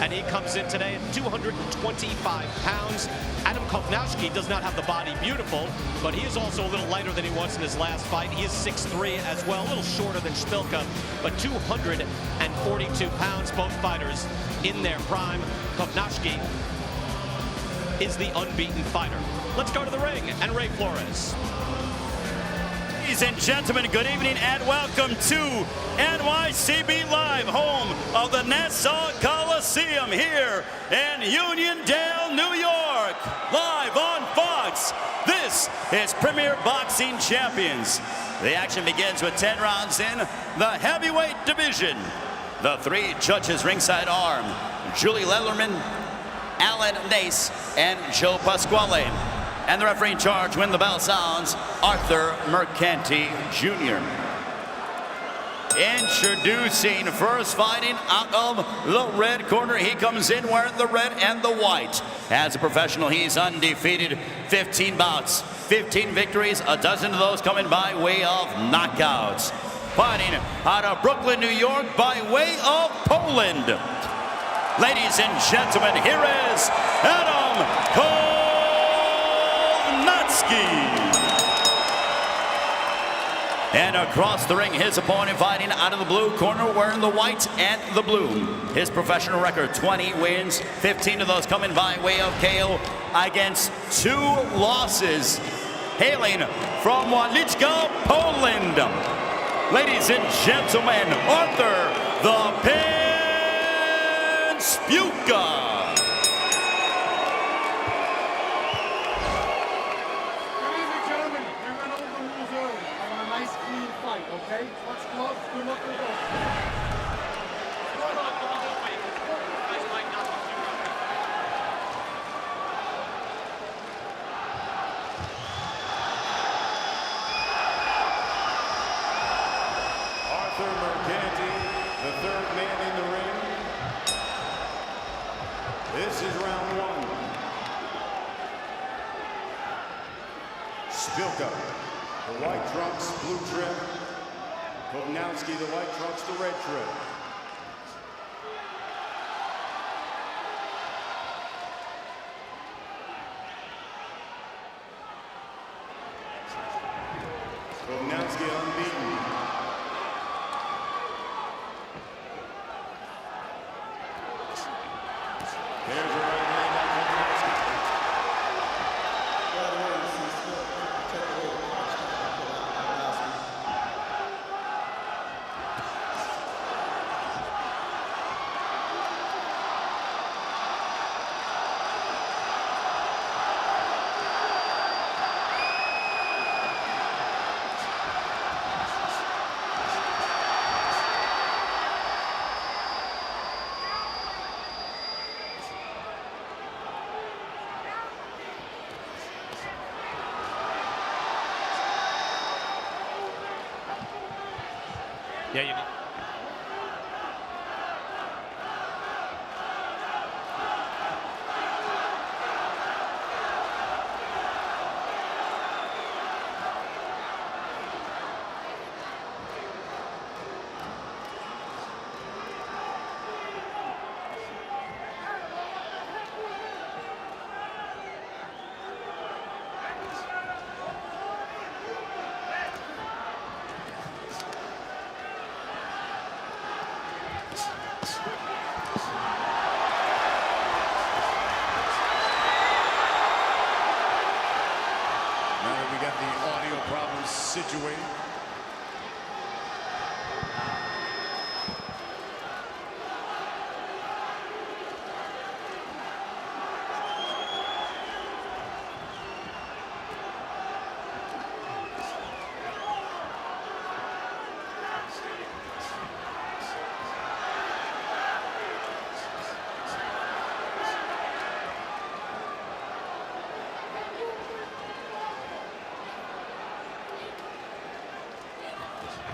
and he comes in today at 225 pounds. Adam Kownacki does not have the body beautiful, but he is also a little lighter than he was in his last fight. He is 6'3" as well, a little shorter than Szpilka, but 242 pounds, both fighters in their prime. Kownacki is the unbeaten fighter. Let's go to the ring and Ray Flores. Ladies and gentlemen, good evening and welcome to NYCB Live, home of the Nassau Coliseum here in Uniondale, New York. Live on Fox, this is Premier Boxing Champions. The action begins with 10 rounds in the heavyweight division. The three judges ringside are Julie Lellerman, Alan Nace, and Joe Pasquale. And the referee in charge, when the bell sounds, Arthur Mercanti Jr. Introducing first, fighting out of the red corner. He comes in wearing the red and the white. As a professional, he's undefeated, 15 bouts, 15 victories, a dozen of those coming by way of knockouts. Fighting out of Brooklyn, New York, by way of Poland. Ladies and gentlemen, here is Adam Kownacki. And across the ring, his opponent fighting out of the blue corner, wearing the white and the blue. His professional record, 20 wins, 15 of those coming by way of KO against 2 losses. Hailing from Walizka, Poland. Ladies and gentlemen, Arthur the Pan Szpilka. Okay, what's close? Good luck with us. Arthur Mercanti, the third man in the ring. This is round 1. Szpilka, the white trunks, blue trim. Kownacki, the white trunks, the red trim. Kownacki unbeaten. There's a right hand by Kownacki. Yeah, you need. Situated.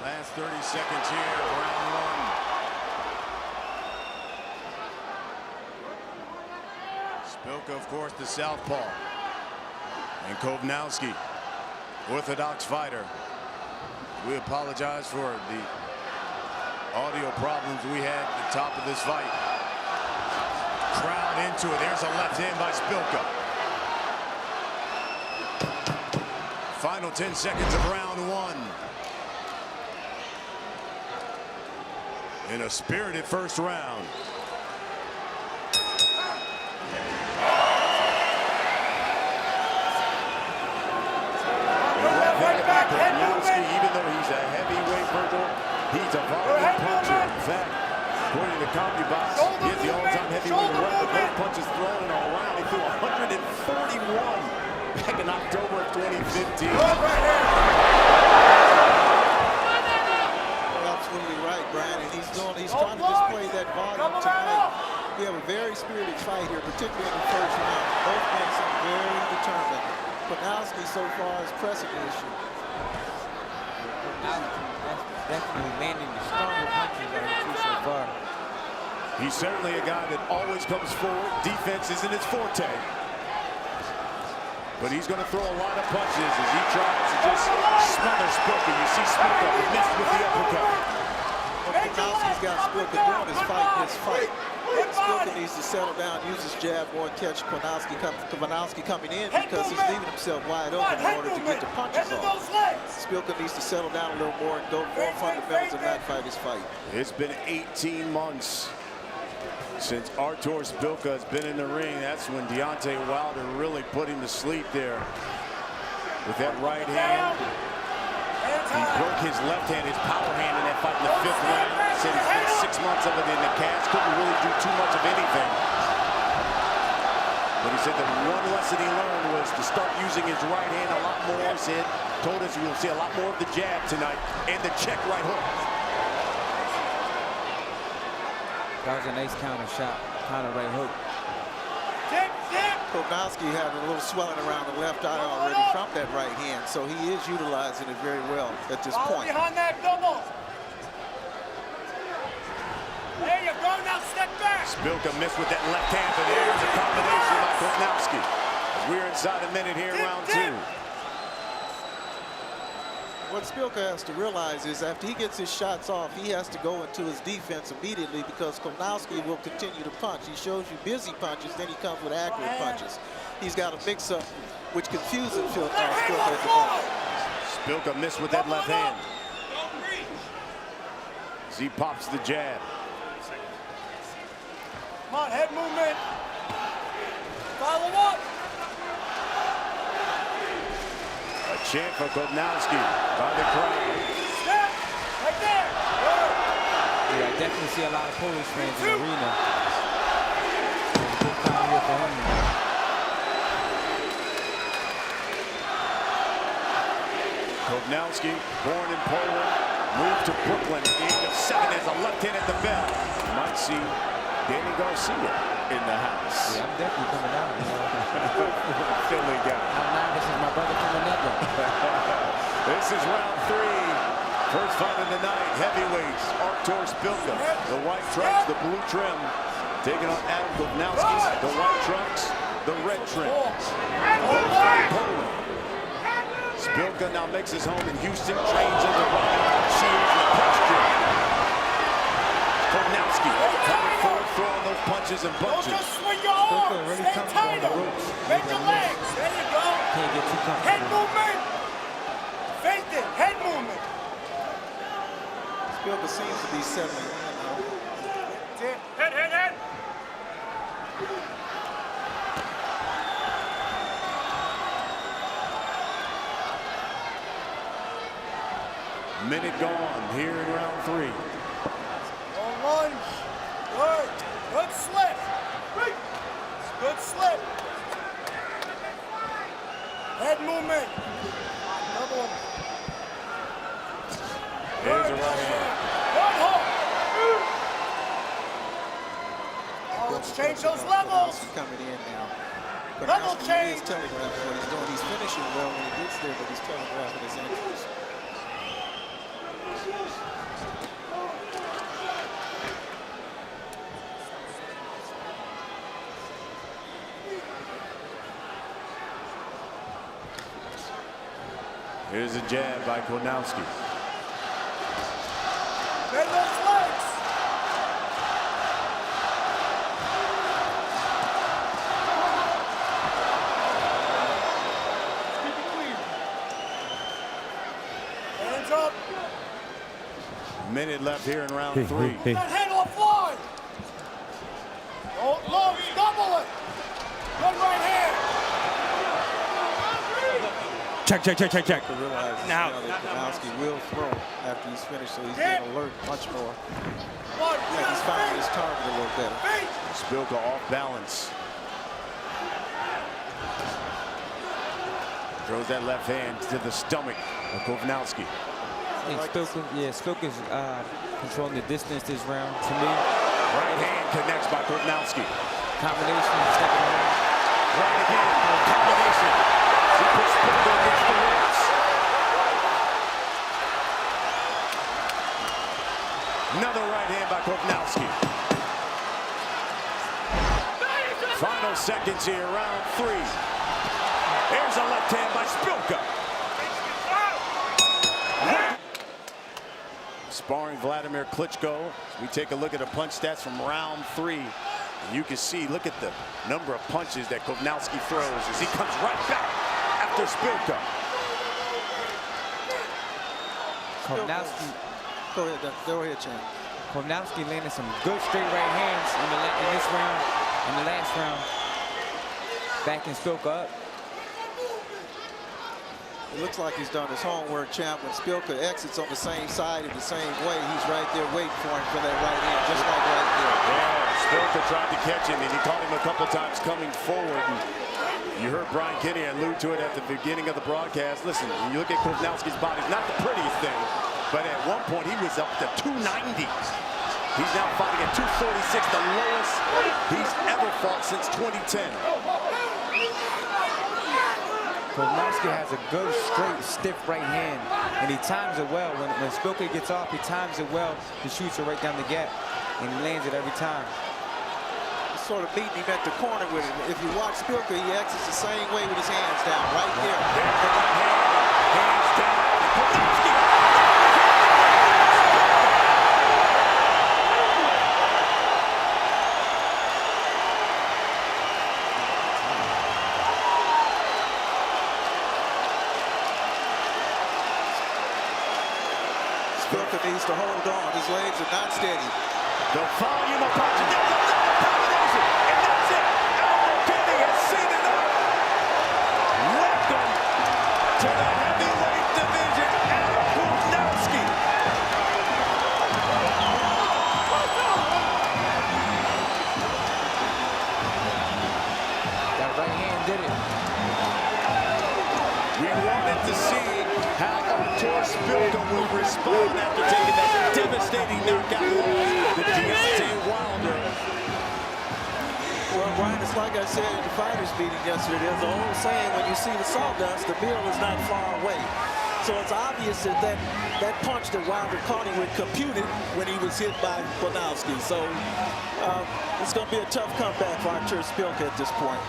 Last 30 seconds here, round 1. Szpilka, of course, the southpaw. And Kownacki, orthodox fighter. We apologize for the audio problems we had at the top of this fight. Crowd into it. There's a left hand by Szpilka. Final 10 seconds of round one. In a spirited first round. Kownacki, even though he's a heavyweight, Virgil, he's a volume puncher. In fact, according to CompuBox, he has the all-time heavyweight record. Both punches thrown in a round. He threw 141 back in October of 2015. Absolutely right, Brian, and he's trying to display that volume tonight. We have a very spirited fight here, particularly in the first round. Both men seem very determined. Kownacki so far is pressing the issue. Definitely landing the stronger punches that are so far. He's certainly a guy that always comes forward. Defense isn't his forte. But he's going to throw a lot of punches as he tries to just smother Szpilka. You see Szpilka missed with the uppercut. What Kownacki's got Szpilka doing is fighting his fight. Szpilka needs to settle down, use his jab more, catch Kownacki coming in because he's leaving himself wide open in order to get the punches off. Szpilka needs to settle down a little more and go more fundamentals and not fight his fight. It's been 18 months since Artur Szpilka has been in the ring. That's when Deontay Wilder really put him to sleep there with that right hand. He broke his left hand, his power hand in that fight in the 5th round. Said he spent 6 months of it in the cast, couldn't really do too much of anything. But he said that one lesson he learned was to start using his right hand a lot more. He said, told us we'll see a lot more of the jab tonight and the check right hook. That was a nice counter shot, counter right hook. Kownacki had a little swelling around the left eye already from that right hand, so he is utilizing it very well at this point. Behind that double. There you go, now step back. Szpilka missed with that left hand, but there's a combination by Kownacki. We're inside a minute here in round 2. What Szpilka has to realize is after he gets his shots off, he has to go into his defense immediately because Kownacki will continue to punch. He shows you busy punches, then he comes with accurate punches. He's got a mix-up which confuses Szpilka at the moment. Szpilka missed with that left hand. As he pops the jab. Come on, head movement. Follow up. A chant for Kownacki by the crowd. Step. Right there. Yeah, I definitely see a lot of Polish fans in the arena. Good time here for him. Kownacki, born in Poland, moved to Brooklyn at the age of 7 as a left hand at the bell. You might see Danny Garcia in the house. Yeah, I'm definitely coming down. Philly guy. This is my brother from the network. This is round 3. First fight of the night. Heavyweights. Artur Szpilka, the white trunks, the blue trim, taking on Adam Kownacki, the white trunks, the red trim. Both from Poland. Szpilka now makes his home in Houston, trains under Ryan Shields and Question. Kownacki coming forward, throwing those punches and bunches. Don't just swing your arms. Really Stay comfortable on tight. the ropes. Bend your legs. There you go. Can't get too comfortable. Head movement. Fake it. Head movement. Szpilka seems to be settling in now. Head, head, head. Minute gone here in round 3. Long lunge. Good. Good slip. Good slip. Head movement. Another one. There's a right hand. Good hook. Oh, let's change those levels. Coming in now. Level Kownacki change. is telegraphing what he's doing. He's finishing well when he gets there, but he's telegraphing his entries. Here's a jab by Kownacki. Bend those legs. Minute left here in round 3. That hand on the floor. Don't look, double it. Good right hand. Check. To realize now that Kownacki will throw after he's finished, so he's being alert much more. Like he's finding his target a little better. Szpilka off balance. Throws that left hand to the stomach of Kownacki. Szpilka's controlling the distance this round. To me, Right hand connects by Kownacki. combination, stepping around. Right again, combination. He puts Szpilka against the ropes. Another right hand by Kownacki. Final seconds here, round 3. There's a left hand by Szpilka. Sparring Vladimir Klitschko. We take a look at the punch stats from round 3. And you can see, look at the number of punches that Kownacki throws as he comes right back after Szpilka. Kownacki. Go ahead, champ. Kownacki landed some good straight right hands in this round, in the last round. Backing Szpilka up. It looks like he's done his homework, champ. When Szpilka exits on the same side in the same way, he's right there waiting for him for that right hand, just like right there. Yeah, Szpilka tried to catch him, and he caught him a couple times coming forward. And you heard Brian Kenny allude to it at the beginning of the broadcast. Listen, when you look at Kownacki's body, it's not the prettiest thing, but at one point he was up to 290. He's now fighting at 246, the lowest he's ever fought since 2010. Kownacki has a good, straight, stiff right hand, and he times it well. When Szpilka gets off, he times it well. He shoots it right down the gap, and he lands it every time. He's sort of beating him at the corner with him. If you watch Szpilka, he exits the same way with his hands down, right there. Hands down. Kownacki. Szpilka needs to hold on. His legs are not steady. The volume of punches. There's another combination. And that's it. Elmo Kenny has seen it all. Welcome to the heavyweight division, Adam Kownacki. That right hand did it. We wanted to see how Artur Szpilka will respond after taking that devastating knockout loss to Deontay Wilder. Well, Brian, it's like I said at the fighters meeting yesterday. There's an old saying, when you see the sawdust, the meal is not far away. So it's obvious that that punch that Wilder caught him with computed when he was hit by Kownacki. So it's going to be a tough comeback for Artur Szpilka at this point.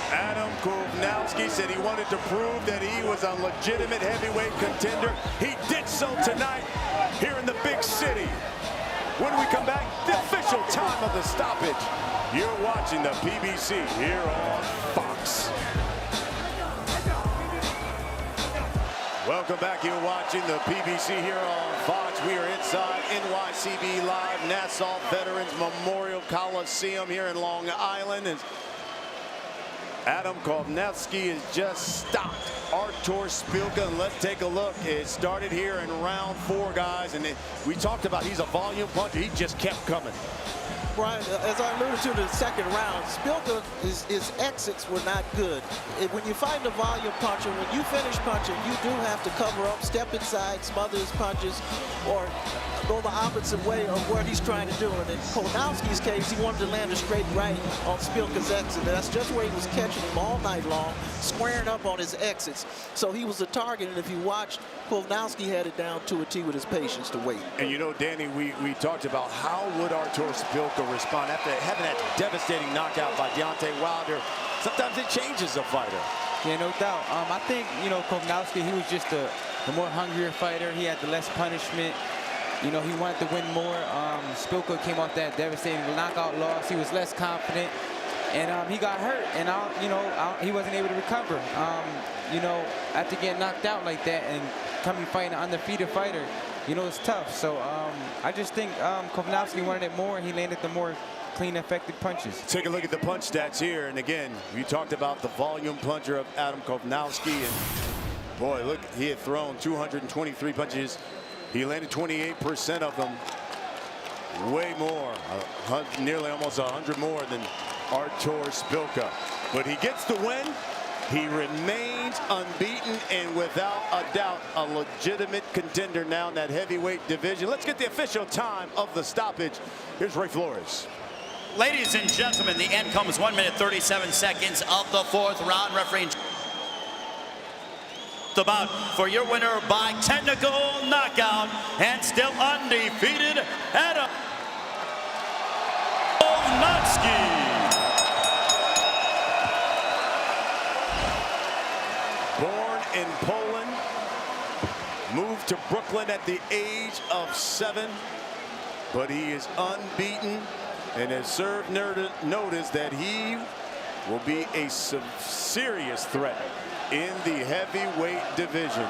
Adam Kownacki said he wanted to prove that he was a legitimate heavyweight contender. He did so tonight here in the big city. When we come back, the official time of the stoppage. You're watching the PBC here on Fox. Welcome back. You're watching the PBC here on Fox. We are inside NYCB Live, Nassau Veterans Memorial Coliseum here in Long Island. And Adam Kownacki has just stopped Artur Szpilka, and let's take a look. It started here in round 4, guys, and we talked about he's a volume puncher. He just kept coming. Brian, as I alluded to in the second round, Szpilka, his exits were not good. When you fight a volume puncher, when you finish punching, you do have to cover up, step inside, smother his punches, or go the opposite way of what he's trying to do. And in Kownacki's case, he wanted to land a straight right on Szpilka's exit. And that's just where he was catching him all night long, squaring up on his exits. So he was a target, and if you watched, Kownacki had it down to a T with his patience to wait. And you know, Danny, we talked about how would Artur Szpilka respond after having that devastating knockout by Deontay Wilder. Sometimes it changes a fighter. Yeah, no doubt. I think, you know, Kownacki, he was just the more hungrier fighter. He had the less punishment. You know, he wanted to win more. Szpilka came off that devastating knockout loss. He was less confident, and he got hurt, and he wasn't able to recover. You know, after getting knocked out like that and coming fighting an undefeated fighter, you know, it's tough. So I just think Kownacki wanted it more, and he landed the more clean, effective punches. Take a look at the punch stats here. And again, we talked about the volume puncher of Adam Kownacki. And boy, look, he had thrown 223 punches. He landed 28% of them. Way more, nearly almost 100 more than Artur Szpilka. But he gets the win. He remains unbeaten and without a doubt a legitimate contender now in that heavyweight division. Let's get the official time of the stoppage. Here's Ray Flores. Ladies and gentlemen, the end comes 1 minute 37 seconds of the 4th round. Referee the bout for your winner by technical knockout and still undefeated, Adam Kownacki. Born in Poland, moved to Brooklyn at the age of 7, but he is unbeaten and has served notice that he will be a serious threat in the heavyweight division.